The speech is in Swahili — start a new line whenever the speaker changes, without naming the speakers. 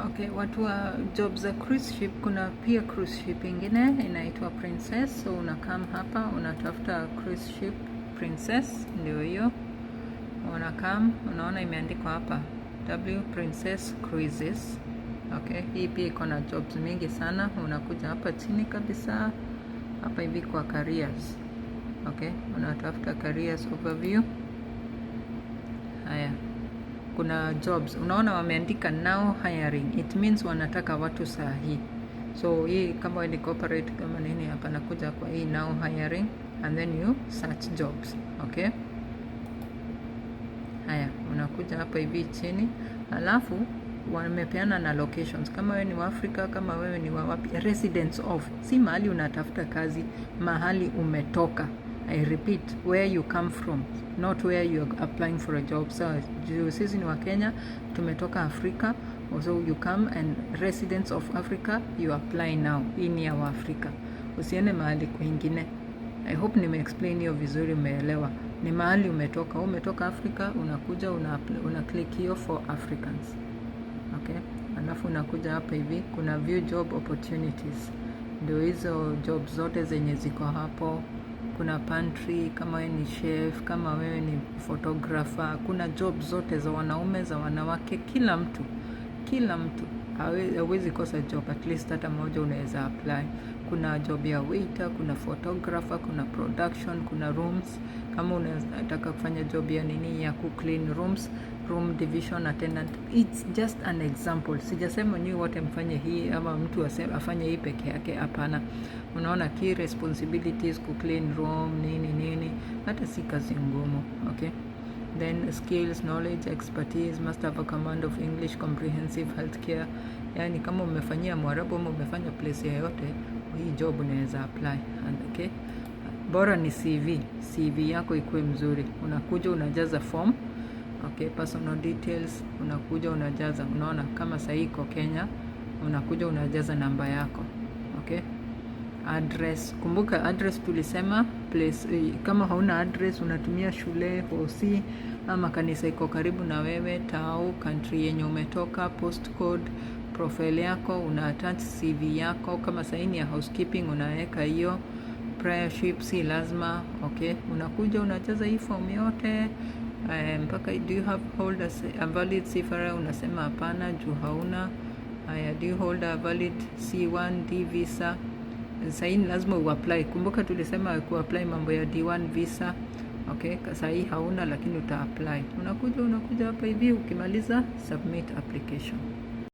Okay, watu wa job za cruise ship, kuna pia cruise ship ingine inaitwa Princess. So unakam hapa, unatafuta cruise ship Princess, ndio hiyo. Unakam, unaona imeandikwa hapa W Princess Cruises. Okay, hii pia iko na jobs mingi sana. Unakuja hapa chini kabisa, hapa hivi kwa careers. Okay, unatafuta careers overview. Haya, kuna jobs, unaona wameandika now hiring, it means wanataka watu saa hii. So hii kama ni corporate kama nini, hapa nakuja kwa hii now hiring and then you search jobs. Okay, haya, unakuja hapa hivi chini, alafu wamepeana na locations. Kama wewe ni wa Afrika, kama wewe ni wa wapi, residents of, si mahali unatafuta kazi, mahali umetoka. I repeat, where you come from, not where you are applying for a job. So sisi ni wa Kenya, tumetoka Afrika, so you come and residents of Africa, you apply now. Hii ni ya wa Afrika, usiende mahali kwingine. I hope nime explain hiyo vizuri, umeelewa. Ni mahali umetoka Afrika, unakuja una click hiyo for Africans. Okay, alafu unakuja hapa hivi, kuna view job opportunities, ndio hizo job zote zenye ziko hapo. Kuna pantry, kama wewe ni chef, kama wewe ni photographer, kuna job zote za wanaume, za wanawake, kila mtu hawezi kosa job, at least hata moja unaweza apply. Kuna job ya waiter, kuna photographer, kuna production, kuna rooms. Kama unataka kufanya job ya nini, ya clean rooms, room division attendant. It's just an example. Sijasema nyinyi wote mfanye hii ama mtu afanye hii peke yake, hapana. Unaona key responsibilities, clean room, nini, hata si kazi ngumu. Okay, then skills, knowledge, expertise, must have a command of English, comprehensive healthcare. Yani kama umefanyia Mwarabu ama umefanya place yoyote, hii job unaweza apply. And okay, bora ni CV yako ikuwe mzuri. Unakuja unajaza form. Okay, personal details, unakuja unajaza. Unaona kama sasa iko Kenya, unakuja unajaza namba yako. Okay, address, kumbuka address tulisema place. Kama hauna address unatumia shule, hosi ama kanisa iko karibu na wewe, tao, country yenye umetoka, postcode, profile yako, una attach CV yako. Kama saini ya housekeeping unaweka hiyo, priorship si lazima. Okay, unakuja unajaza hii form yote mpaka do you hold a valid CFR, unasema hapana juu hauna. Haya, do you hold a valid C1D visa? Saini lazima uapply. Kumbuka tulisema kuapply mambo ya D1 visa. Okay, sahi hauna lakini uta apply. Unakuja hapa hivi, ukimaliza submit application.